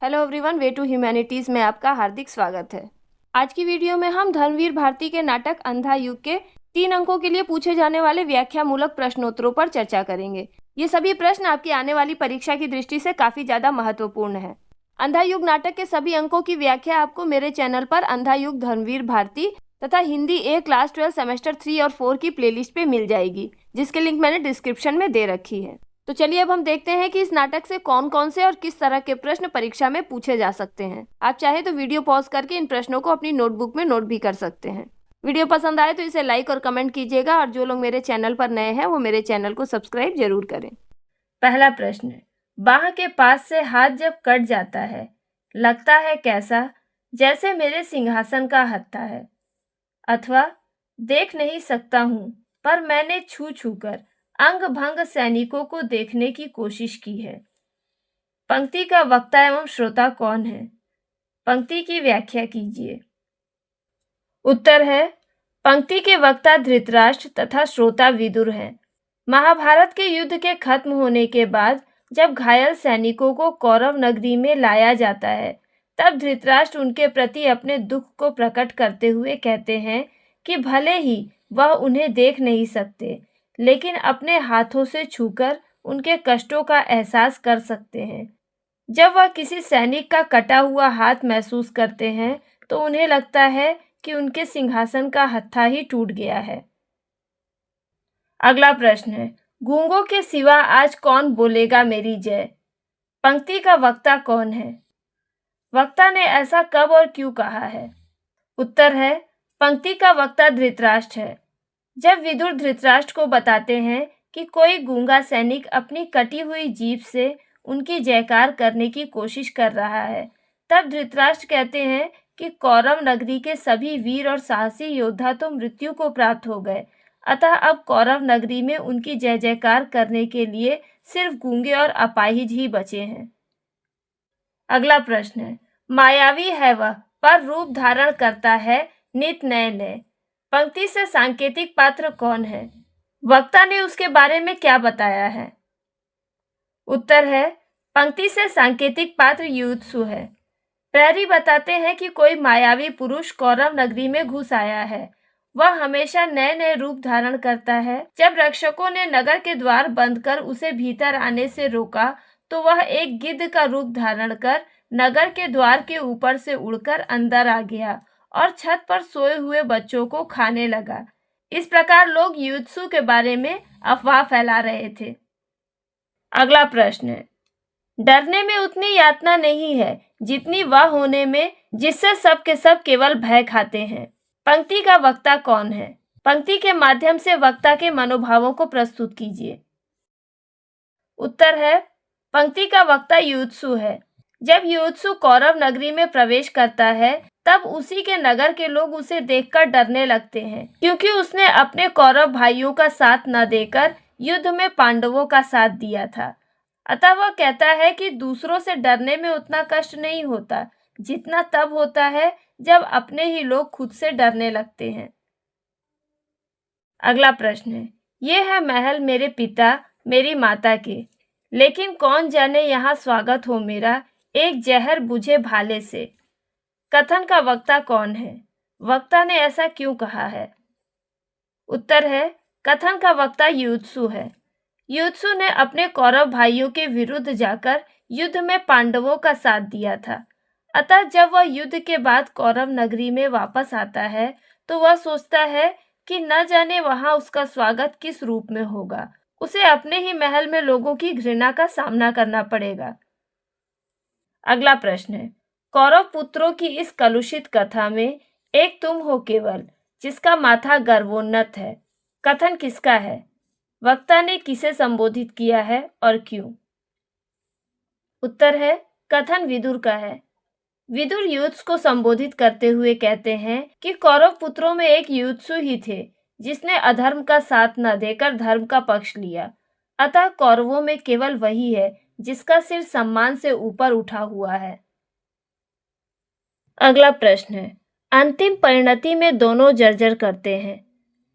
Hello everyone, way to humanities में आपका हार्दिक स्वागत है। आज की वीडियो में हम धर्मवीर भारती के नाटक अंधा युग के 3 अंकों के लिए पूछे जाने वाले व्याख्यामूलक प्रश्नोत्तरों पर चर्चा करेंगे। ये सभी प्रश्न आपकी आने वाली परीक्षा की दृष्टि से काफ़ी ज़्यादा महत्वपूर्ण है। अंधा युग नाटक के सभी अंकों की व्याख्या आपको मेरे चैनल पर अंधा युग धर्मवीर भारती तथा हिंदी ए क्लास 12 सेमेस्टर 3 और 4 की प्लेलिस्ट पे मिल जाएगी, जिसके लिंक मैंने डिस्क्रिप्शन में दे रखी है। तो चलिए अब हम देखते हैं कि इस नाटक से कौन कौन से और किस तरह के प्रश्न परीक्षा में पूछे जा सकते हैं। आप चाहे तो वीडियो पॉज करके इन प्रश्नों को अपनी नोटबुक में नोट भी कर सकते हैं। वीडियो पसंद आए तो इसे लाइक और कमेंट कीजिएगा, और जो लोग मेरे चैनल पर नए हैं वो मेरे चैनल को सब्सक्राइब जरूर करें। पहला प्रश्न, बाह के पास से हाथ जब कट जाता है लगता है कैसा, जैसे मेरे सिंहासन का हत्था है, अथवा देख नहीं सकता हूं पर मैंने छू छू कर अंग भंग सैनिकों को देखने की कोशिश की है। पंक्ति का वक्ता एवं श्रोता कौन है? पंक्ति की व्याख्या कीजिए। उत्तर है, पंक्ति के वक्ता धृतराष्ट्र तथा श्रोता विदुर हैं। महाभारत के युद्ध के खत्म होने के बाद जब घायल सैनिकों को कौरव नगरी में लाया जाता है, तब धृतराष्ट्र उनके प्रति अपने दुख को प्रकट करते हुए कहते हैं कि भले ही वह उन्हें देख नहीं सकते, लेकिन अपने हाथों से छूकर उनके कष्टों का एहसास कर सकते हैं। जब वह किसी सैनिक का कटा हुआ हाथ महसूस करते हैं तो उन्हें लगता है कि उनके सिंहासन का हत्था ही टूट गया है। अगला प्रश्न है, गूंगों के सिवा आज कौन बोलेगा मेरी जय? पंक्ति का वक्ता कौन है? वक्ता ने ऐसा कब और क्यों कहा है? उत्तर है, पंक्ति का वक्ता धृतराष्ट्र है। जब विदुर धृतराष्ट्र को बताते हैं कि कोई गूंगा सैनिक अपनी कटी हुई जीभ से उनकी जयकार करने की कोशिश कर रहा है, तब धृतराष्ट्र कहते हैं कि कौरव नगरी के सभी वीर और साहसी योद्धा तो मृत्यु को प्राप्त हो गए, अतः अब कौरव नगरी में उनकी जय जयकार करने के लिए सिर्फ गूंगे और अपाहिज ही बचे हैं। अगला प्रश्न है, मायावी है वह पर रूप धारण करता है नित नए नए। पंक्ति से सांकेतिक पात्र कौन है? वक्ता ने उसके बारे में क्या बताया है? उत्तर है, पंक्ति से सांकेतिक पात्र युयुत्सु है। प्रहरी बताते हैं कि कोई मायावी पुरुष कौरव नगरी में घुस आया है। वह हमेशा नए नए रूप धारण करता है। जब रक्षकों ने नगर के द्वार बंद कर उसे भीतर आने से रोका तो वह एक गिद्ध का रूप धारण कर नगर के द्वार के ऊपर से उड़कर अंदर आ गया और छत पर सोए हुए बच्चों को खाने लगा। इस प्रकार लोग युयुत्सु के बारे में अफवाह फैला रहे थे। अगला प्रश्न है, डरने में उतनी यातना नहीं है जितनी वह होने में जिससे सब के सब केवल भय खाते हैं। पंक्ति का वक्ता कौन है? पंक्ति के माध्यम से वक्ता के मनोभावों को प्रस्तुत कीजिए। उत्तर है, पंक्ति का वक्ता युयुत्सु है। जब युयुत्सु कौरव नगरी में प्रवेश करता है तब उसी के नगर के लोग उसे देखकर डरने लगते हैं, क्योंकि उसने अपने कौरव भाइयों का साथ न देकर युद्ध में पांडवों का साथ दिया था। अतः वह कहता है कि दूसरों से डरने में उतना कष्ट नहीं होता जितना तब होता है जब अपने ही लोग खुद से डरने लगते हैं। अगला प्रश्न है, ये है महल मेरे पिता मेरी माता के, लेकिन कौन जाने यहाँ स्वागत हो मेरा एक जहर बुझे भाले से। कथन का वक्ता कौन है? वक्ता ने ऐसा क्यों कहा है? उत्तर है, कथन का वक्ता युयुत्सु है। युयुत्सु ने अपने कौरव भाइयों के विरुद्ध जाकर युद्ध में पांडवों का साथ दिया था। अतः जब वह युद्ध के बाद कौरव नगरी में वापस आता है तो वह सोचता है कि न जाने वहां उसका स्वागत किस रूप में होगा। उसे अपने ही महल में लोगों की घृणा का सामना करना पड़ेगा। अगला प्रश्न है, कौरव पुत्रों की इस कलुषित कथा में एक तुम हो केवल जिसका माथा गर्वोन्नत है। कथन किसका है? वक्ता ने किसे संबोधित किया है और क्यों? उत्तर है, कथन विदुर का है। विदुर युयुत्सु को संबोधित करते हुए कहते हैं कि कौरव पुत्रों में एक युयुत्सु ही थे जिसने अधर्म का साथ न देकर धर्म का पक्ष लिया। अतः कौरवों में केवल वही है जिसका सिर सम्मान से ऊपर उठा हुआ है। अगला प्रश्न है, अंतिम परिणति में दोनों जर्जर करते हैं,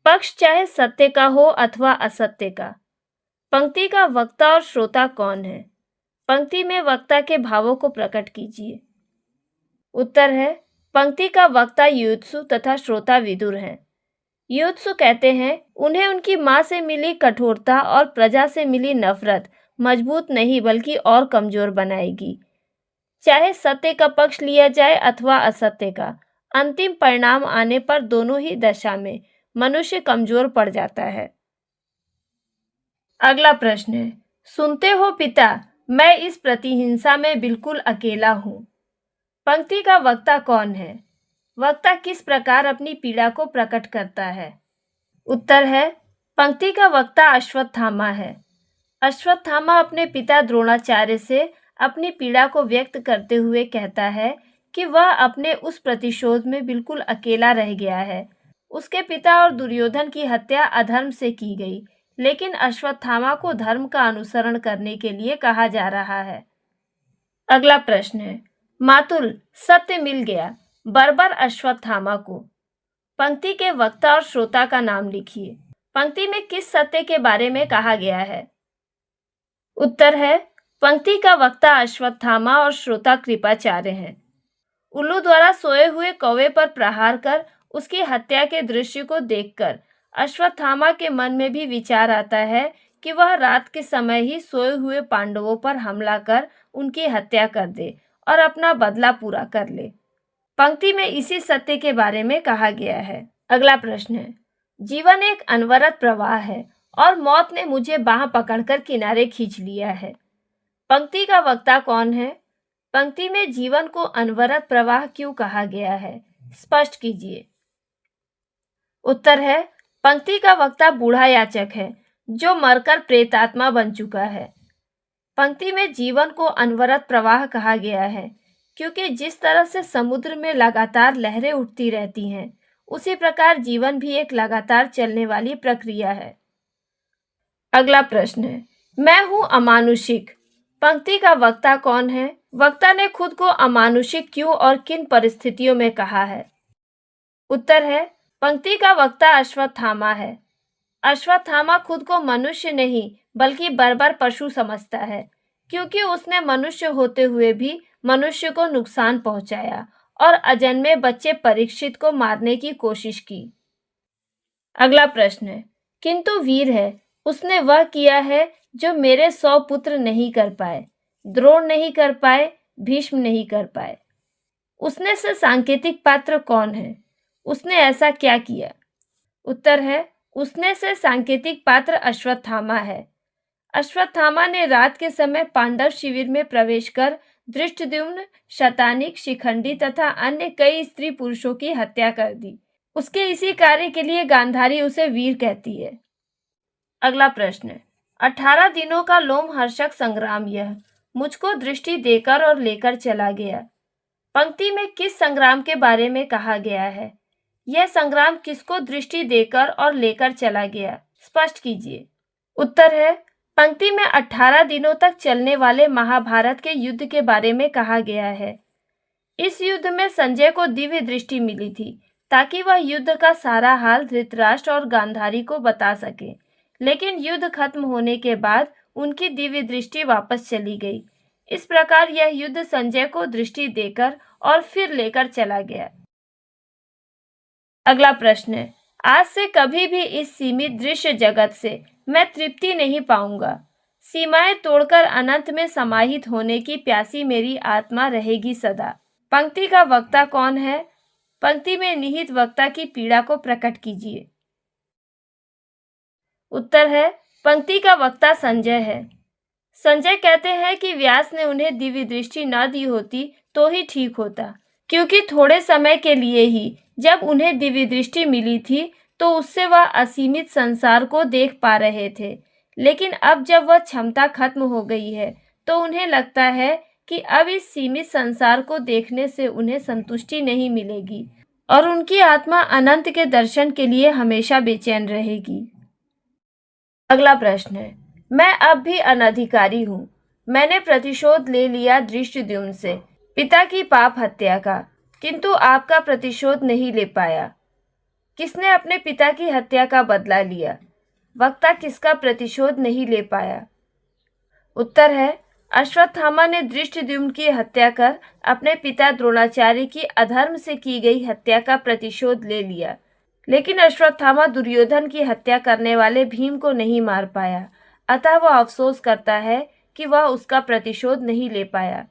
पक्ष चाहे सत्य का हो अथवा असत्य का। पंक्ति का वक्ता और श्रोता कौन है? पंक्ति में वक्ता के भावों को प्रकट कीजिए। उत्तर है, पंक्ति का वक्ता युत्सु तथा श्रोता विदुर हैं। युत्सु कहते हैं, उन्हें उनकी माँ से मिली कठोरता और प्रजा से मिली नफरत मजबूत नहीं बल्कि और कमजोर बनाएगी। चाहे सत्य का पक्ष लिया जाए अथवा असत्य का, अंतिम परिणाम आने पर दोनों ही दशा में मनुष्य कमजोर पड़ जाता है। अगला प्रश्न है, सुनते हो पिता, मैं इस प्रतिहिंसा में बिल्कुल अकेला हूँ। पंक्ति का वक्ता कौन है? वक्ता किस प्रकार अपनी पीड़ा को प्रकट करता है? उत्तर है, पंक्ति का वक्ता अश्वत्थामा है। अश्वत्थामा अपने पिता द्रोणाचार्य से अपनी पीड़ा को व्यक्त करते हुए कहता है कि वह अपने उस प्रतिशोध में बिल्कुल अकेला रह गया है। उसके पिता और दुर्योधन की हत्या अधर्म से की गई, लेकिन अश्वत्थामा को धर्म का अनुसरण करने के लिए कहा जा रहा है। अगला प्रश्न है, मातुल, सत्य मिल गया, बर्बर अश्वत्थामा को। पंक्ति के वक्ता और श्रोता का नाम लिखिए। पंक्ति में किस सत्य के बारे में कहा गया है? उत्तर है, पंक्ति का वक्ता अश्वत्थामा और श्रोता कृपाचार्य हैं। उल्लू द्वारा सोए हुए कौवे पर प्रहार कर उसकी हत्या के दृश्य को देखकर अश्वत्थामा के मन में भी विचार आता है कि वह रात के समय ही सोए हुए पांडवों पर हमला कर उनकी हत्या कर दे और अपना बदला पूरा कर ले। पंक्ति में इसी सत्य के बारे में कहा गया है। अगला प्रश्न है, जीवन एक अनवरत प्रवाह है और मौत ने मुझे बांह पकड़कर किनारे खींच लिया है। पंक्ति का वक्ता कौन है? पंक्ति में जीवन को अनवरत प्रवाह क्यों कहा गया है, स्पष्ट कीजिए। उत्तर है, पंक्ति का वक्ता बूढ़ा याचक है जो मरकर प्रेतात्मा बन चुका है। पंक्ति में जीवन को अनवरत प्रवाह कहा गया है क्योंकि जिस तरह से समुद्र में लगातार लहरें उठती रहती हैं, उसी प्रकार जीवन भी एक लगातार चलने वाली प्रक्रिया है। अगला प्रश्न है, मैं हूं अमानुषिक। पंक्ति का वक्ता कौन है? वक्ता ने खुद को अमानुषिक क्यों और किन परिस्थितियों में कहा है? उत्तर है, पंक्ति का वक्ता अश्वत्थामा है। अश्वत्थामा खुद को मनुष्य नहीं बल्कि बर्बर पशु समझता है क्योंकि उसने मनुष्य होते हुए भी मनुष्य को नुकसान पहुंचाया और अजन्मे बच्चे परीक्षित को मारने की कोशिश की। अगला प्रश्न है, किंतु वीर है, उसने वह किया है जो मेरे 100 पुत्र नहीं कर पाए, द्रोण नहीं कर पाए, भीष्म नहीं कर पाए। उसने से सांकेतिक पात्र कौन है? उसने ऐसा क्या किया? उत्तर है, उसने से सांकेतिक पात्र अश्वत्थामा है। अश्वत्थामा ने रात के समय पांडव शिविर में प्रवेश कर धृष्टद्युम्न, शतानिक, शिखंडी तथा अन्य कई स्त्री पुरुषों की हत्या कर दी। उसके इसी कार्य के लिए गांधारी उसे वीर कहती है। अगला प्रश्न है, 18 दिनों का लोमहर्षक संग्राम यह मुझको दृष्टि देकर और लेकर चला गया। पंक्ति में किस संग्राम के बारे में कहा गया है? यह संग्राम किसको दृष्टि देकर और लेकर चला गया, स्पष्ट कीजिए। उत्तर है, पंक्ति में 18 दिनों तक चलने वाले महाभारत के युद्ध के बारे में कहा गया है। इस युद्ध में संजय को दिव्य दृष्टि मिली थी ताकि वह युद्ध का सारा हाल धृतराष्ट्र और गांधारी को बता सके, लेकिन युद्ध खत्म होने के बाद उनकी दिव्य दृष्टि वापस चली गई। इस प्रकार यह युद्ध संजय को दृष्टि देकर और फिर लेकर चला गया। अगला प्रश्न है, आज से कभी भी इस सीमित दृश्य जगत से मैं तृप्ति नहीं पाऊंगा। सीमाएं तोड़कर अनंत में समाहित होने की प्यासी मेरी आत्मा रहेगी सदा। पंक्ति का वक्ता कौन है? पंक्ति में निहित वक्ता की पीड़ा को प्रकट कीजिए। उत्तर है, पंक्ति का वक्ता संजय है। संजय कहते हैं कि व्यास ने उन्हें दिव्य दृष्टि न दी होती तो ही ठीक होता, क्योंकि थोड़े समय के लिए ही जब उन्हें दिव्य दृष्टि मिली थी तो उससे वह असीमित संसार को देख पा रहे थे, लेकिन अब जब वह क्षमता खत्म हो गई है तो उन्हें लगता है कि अब इस सीमित संसार को देखने से उन्हें संतुष्टि नहीं मिलेगी और उनकी आत्मा अनंत के दर्शन के लिए हमेशा बेचैन रहेगी। अगला प्रश्न है, मैं अब भी अनधिकारी हूँ। मैंने प्रतिशोध ले लिया धृष्टद्युम्न से, पिता की पाप हत्या का, किंतु आपका प्रतिशोध नहीं ले पाया। किसने अपने पिता की हत्या का बदला लिया? वक्ता किसका प्रतिशोध नहीं ले पाया? उत्तर है, अश्वत्थामा ने धृष्टद्युम्न की हत्या कर अपने पिता द्रोणाचार्य की अधर्म से की गई हत्या का प्रतिशोध ले लिया, लेकिन अश्वत्थामा दुर्योधन की हत्या करने वाले भीम को नहीं मार पाया। अतः वह अफसोस करता है कि वह उसका प्रतिशोध नहीं ले पाया।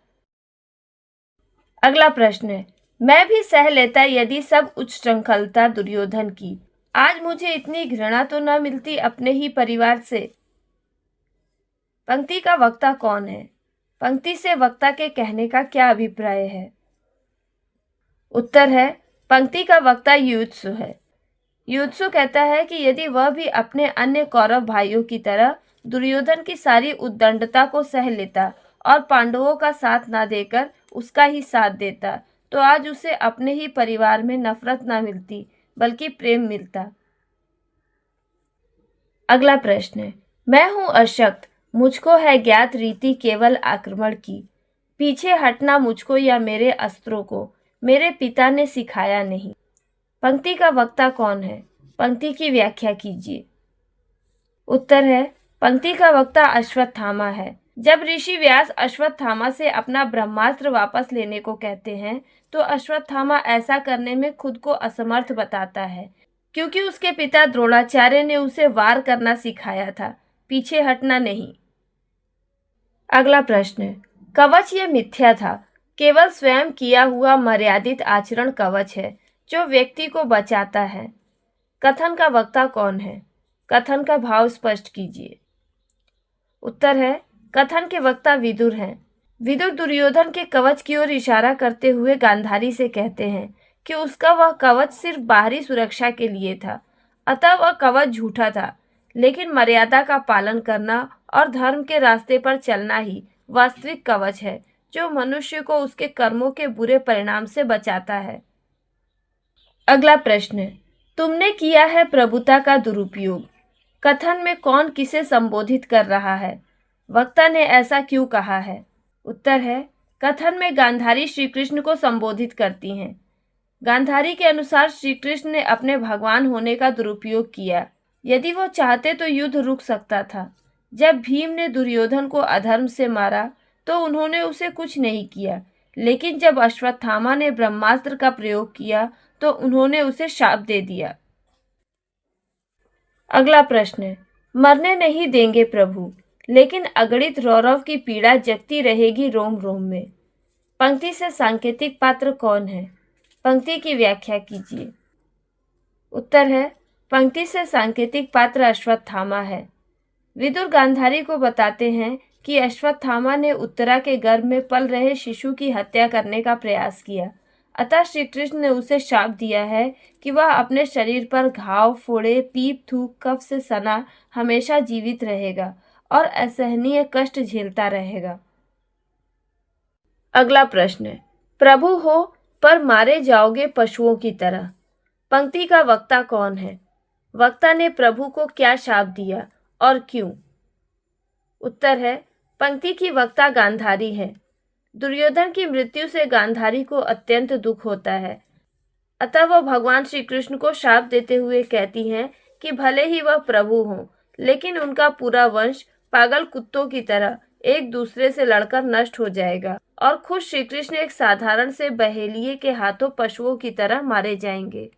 अगला प्रश्न है, मैं भी सह लेता यदि सब उच्छृंखलता दुर्योधन की। आज मुझे इतनी घृणा तो न मिलती अपने ही परिवार से। पंक्ति का वक्ता कौन है? पंक्ति से वक्ता के कहने का क्या अभिप्राय है? उत्तर है, पंक्ति का वक्ता युयुत्सु है। युयुत्सु कहता है कि यदि वह भी अपने अन्य कौरव भाइयों की तरह दुर्योधन की सारी उद्दंडता को सह लेता और पांडवों का साथ ना देकर उसका ही साथ देता, तो आज उसे अपने ही परिवार में नफरत ना मिलती बल्कि प्रेम मिलता। अगला प्रश्न है, मैं हूं अशक्त, मुझको है ज्ञात रीति केवल आक्रमण की। पीछे हटना मुझको या मेरे अस्त्रों को मेरे पिता ने सिखाया नहीं। पंक्ति का वक्ता कौन है? पंक्ति की व्याख्या कीजिए। उत्तर है, पंक्ति का वक्ता अश्वत्थामा है। जब ऋषि व्यास अश्वत्थामा से अपना ब्रह्मास्त्र वापस लेने को कहते हैं, तो अश्वत्थामा ऐसा करने में खुद को असमर्थ बताता है, क्योंकि उसके पिता द्रोणाचार्य ने उसे वार करना सिखाया था, पीछे हटना नहीं। अगला प्रश्न है, कवच यह मिथ्या था, केवल स्वयं किया हुआ मर्यादित आचरण कवच है जो व्यक्ति को बचाता है। कथन का वक्ता कौन है? कथन का भाव स्पष्ट कीजिए। उत्तर है, कथन के वक्ता विदुर हैं। विदुर दुर्योधन के कवच की ओर इशारा करते हुए गांधारी से कहते हैं कि उसका वह कवच सिर्फ बाहरी सुरक्षा के लिए था, अतः वह कवच झूठा था, लेकिन मर्यादा का पालन करना और धर्म के रास्ते पर चलना ही वास्तविक कवच है जो मनुष्य को उसके कर्मों के बुरे परिणाम से बचाता है। अगला प्रश्न है, तुमने किया है प्रभुता का दुरुपयोग। कथन में कौन किसे संबोधित कर रहा है? वक्ता ने ऐसा क्यों कहा है? उत्तर है, कथन में गांधारी श्री कृष्ण को संबोधित करती हैं। गांधारी के अनुसार श्री कृष्ण ने अपने भगवान होने का दुरुपयोग किया। यदि वो चाहते तो युद्ध रुक सकता था। जब भीम ने दुर्योधन को अधर्म से मारा तो उन्होंने उसे कुछ नहीं किया, लेकिन जब अश्वत्थामा ने ब्रह्मास्त्र का प्रयोग किया तो उन्होंने उसे शाप दे दिया। अगला प्रश्न है, मरने नहीं देंगे प्रभु, लेकिन अगणित रौरव की पीड़ा जगती रहेगी रोम रोम में। पंक्ति से सांकेतिक पात्र कौन है? पंक्ति की व्याख्या कीजिए। उत्तर है, पंक्ति से सांकेतिक पात्र अश्वत्थामा है। विदुर गांधारी को बताते हैं कि अश्वत्थामा ने उत्तरा के गर्भ में पल रहे शिशु की हत्या करने का प्रयास किया, अतः श्री कृष्ण ने उसे शाप दिया है कि वह अपने शरीर पर घाव, फोड़े, पीप, थूक, कफ से सना हमेशा जीवित रहेगा और असहनीय कष्ट झेलता रहेगा। अगला प्रश्न है, प्रभु हो पर मारे जाओगे पशुओं की तरह। पंक्ति का वक्ता कौन है? वक्ता ने प्रभु को क्या शाप दिया और क्यों? उत्तर है, पंक्ति की वक्ता गांधारी है। दुर्योधन की मृत्यु से गांधारी को अत्यंत दुख होता है, अतः वह भगवान श्री कृष्ण को शाप देते हुए कहती हैं कि भले ही वह प्रभु हों, लेकिन उनका पूरा वंश पागल कुत्तों की तरह एक दूसरे से लड़कर नष्ट हो जाएगा और खुद श्री कृष्ण एक साधारण से बहेलिये के हाथों पशुओं की तरह मारे जाएंगे।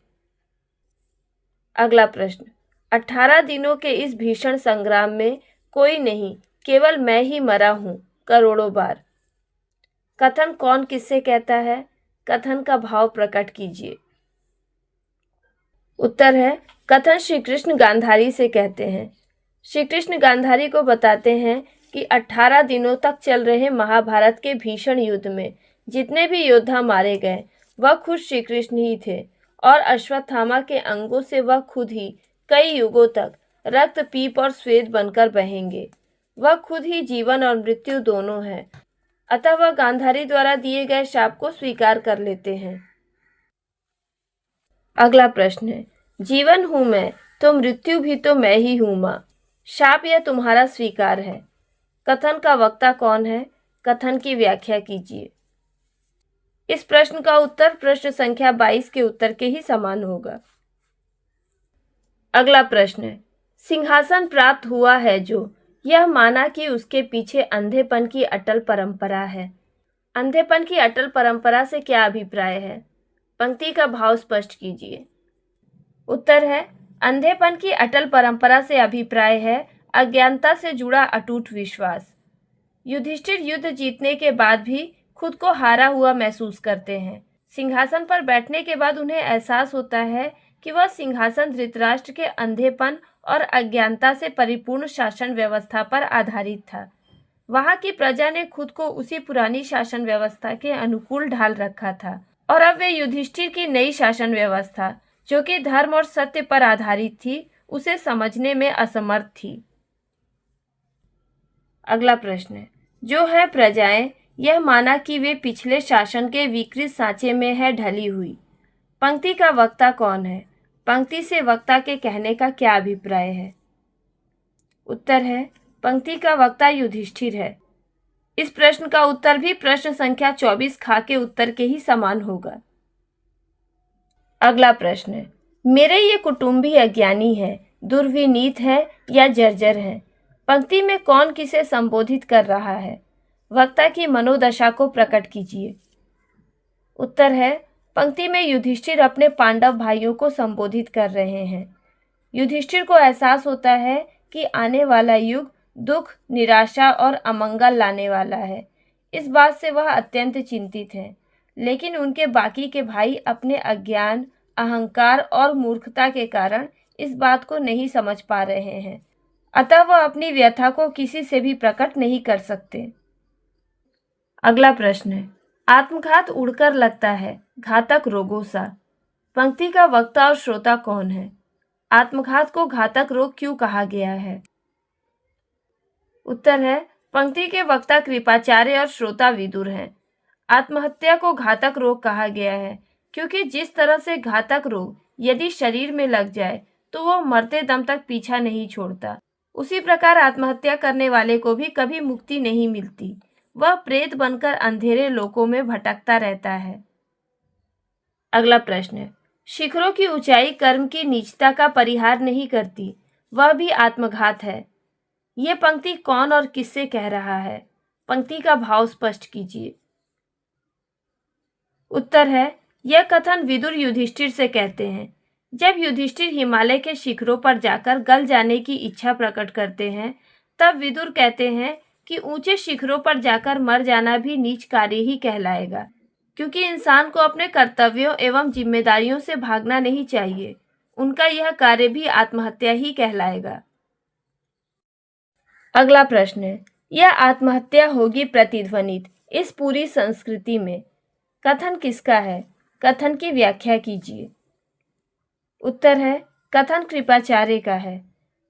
अगला प्रश्न, 18 दिनों के इस भीषण संग्राम में कोई नहीं, केवल मैं ही मरा हूं करोड़ों बार। कथन कौन किससे कहता है? कथन का भाव प्रकट कीजिए। उत्तर है, कथन श्री कृष्ण गांधारी से कहते हैं। श्री कृष्ण गांधारी को बताते हैं कि 18 दिनों तक चल रहे महाभारत के भीषण युद्ध में जितने भी योद्धा मारे गए वह खुद श्री कृष्ण ही थे और अश्वत्थामा के अंगों से वह खुद ही कई युगों तक रक्त, पीप और श्वेत बनकर बहेंगे। वह खुद ही जीवन और मृत्यु दोनों है, अतः वह गांधारी द्वारा दिए गए शाप को स्वीकार कर लेते हैं। अगला प्रश्न है, जीवन हूं मैं तो मृत्यु भी तो मैं ही हूं मां। शाप यह तुम्हारा स्वीकार है। कथन का वक्ता कौन है? कथन की व्याख्या कीजिए। इस प्रश्न का उत्तर प्रश्न संख्या 22 के उत्तर के ही समान होगा। अगला प्रश्न है, सिंहासन प्राप्त हुआ है जो यह माना कि उसके पीछे अंधेपन की अटल परंपरा है। अंधेपन की अटल परंपरा से क्या अभिप्राय है? पंक्ति का भाव स्पष्ट कीजिए। उत्तर है, अंधेपन की अटल परंपरा से अभिप्राय है अज्ञानता से जुड़ा अटूट विश्वास। युधिष्ठिर युद्ध जीतने के बाद भी खुद को हारा हुआ महसूस करते हैं। सिंहासन पर बैठने के बाद उन्हें एहसास होता है कि वह सिंहासन धृतराष्ट्र के अंधेपन और अज्ञानता से परिपूर्ण शासन व्यवस्था पर आधारित था। वहां की प्रजा ने खुद को उसी पुरानी शासन व्यवस्था के अनुकूल ढाल रखा था और अब वे युधिष्ठिर की नई शासन व्यवस्था, जो कि धर्म और सत्य पर आधारित थी, उसे समझने में असमर्थ थी। अगला प्रश्न है, जो है प्रजाएं यह माना कि वे पिछले शासन के विकृत सांचे में है ढली हुई। पंक्ति का वक्ता कौन है? पंक्ति से वक्ता के कहने का क्या अभिप्राय है? उत्तर है, पंक्ति का वक्ता युधिष्ठिर है। इस प्रश्न का उत्तर भी प्रश्न संख्या 24 खा के उत्तर के ही समान होगा। अगला प्रश्न है, मेरे ये कुटुंबी अज्ञानी है, दुर्विनीत है या जर्जर है। पंक्ति में कौन किसे संबोधित कर रहा है? वक्ता की मनोदशा को प्रकट कीजिए। उत्तर है, पंक्ति में युधिष्ठिर अपने पांडव भाइयों को संबोधित कर रहे हैं। युधिष्ठिर को एहसास होता है कि आने वाला युग दुख, निराशा और अमंगल लाने वाला है। इस बात से वह अत्यंत चिंतित है, लेकिन उनके बाकी के भाई अपने अज्ञान, अहंकार और मूर्खता के कारण इस बात को नहीं समझ पा रहे हैं। अतः वह अपनी व्यथा को किसी से भी प्रकट नहीं कर सकते। अगला प्रश्न है, आत्मघात उड़कर लगता है, घातक रोगों सा। पंक्ति का वक्ता और श्रोता कौन है? आत्मघात को घातक रोग क्यों कहा गया है? उत्तर है, पंक्ति के वक्ता कृपाचार्य और श्रोता विदुर हैं। आत्महत्या को घातक रोग कहा गया है क्योंकि जिस तरह से घातक रोग यदि शरीर में लग जाए तो वो मरते दम तक पीछा नहीं छोड़ता, उसी प्रकार आत्महत्या करने वाले को भी कभी मुक्ति नहीं मिलती। वह प्रेत बनकर अंधेरे लोकों में भटकता रहता है। अगला प्रश्न है, शिखरों की ऊंचाई कर्म की नीचता का परिहार नहीं करती, वह भी आत्मघात है। यह पंक्ति कौन और किससे कह रहा है? पंक्ति का भाव स्पष्ट कीजिए। उत्तर है, यह कथन विदुर युधिष्ठिर से कहते हैं। जब युधिष्ठिर हिमालय के शिखरों पर जाकर गल जाने की इच्छा प्रकट करते हैं, तब विदुर कहते हैं कि ऊंचे शिखरों पर जाकर मर जाना भी नीच कार्य ही कहलाएगा, क्योंकि इंसान को अपने कर्तव्यों एवं जिम्मेदारियों से भागना नहीं चाहिए। उनका यह कार्य भी आत्महत्या ही कहलाएगा। अगला प्रश्न है, यह आत्महत्या होगी प्रतिध्वनित इस पूरी संस्कृति में। कथन किसका है? कथन की व्याख्या कीजिए। उत्तर है, कथन कृपाचार्य का है।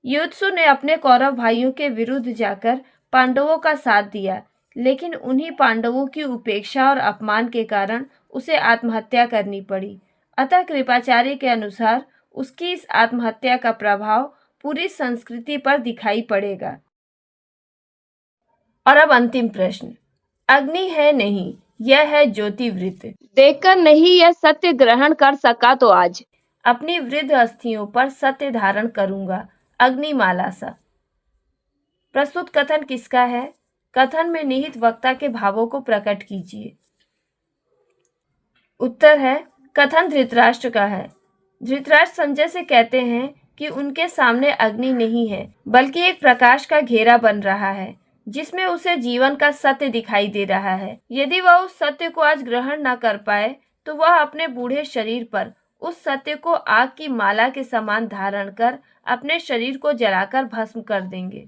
युधिष्ठिर ने अपने कौरव भाइयों के विरुद्ध जाकर पांडवों का साथ दिया, लेकिन उन्हीं पांडवों की उपेक्षा और अपमान के कारण उसे आत्महत्या करनी पड़ी। अतः कृपाचार्य के अनुसार उसकी इस आत्महत्या का प्रभाव पूरी संस्कृति पर दिखाई पड़ेगा। और अब अंतिम प्रश्न, अग्नि है नहीं, यह है ज्योति वृत्त। देखकर नहीं यह सत्य ग्रहण कर सका तो आज अपनी वृद्ध अस्थियों पर सत्य धारण करूंगा, अग्निमाला सा। प्रस्तुत कथन किसका है? कथन में निहित वक्ता के भावों को प्रकट कीजिए। उत्तर है, कथन धृतराष्ट्र का है। धृतराष्ट्र संजय से कहते हैं कि उनके सामने अग्नि नहीं है, बल्कि एक प्रकाश का घेरा बन रहा है, जिसमें उसे जीवन का सत्य दिखाई दे रहा है। यदि वह उस सत्य को आज ग्रहण न कर पाए तो वह अपने बूढ़े शरीर पर उस सत्य को आग की माला के समान धारण कर अपने शरीर को जलाकर भस्म कर देंगे।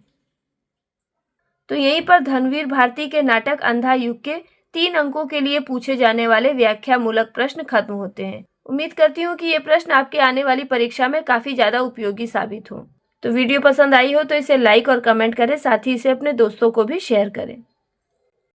तो यहीं पर धर्मवीर भारती के नाटक अंधा युग के 3 अंकों के लिए पूछे जाने वाले व्याख्या मूलक प्रश्न खत्म होते हैं। उम्मीद करती हूँ कि ये प्रश्न आपके आने वाली परीक्षा में काफी ज्यादा उपयोगी साबित हो। तो वीडियो पसंद आई हो तो इसे लाइक और कमेंट करें, साथ ही इसे अपने दोस्तों को भी शेयर करें।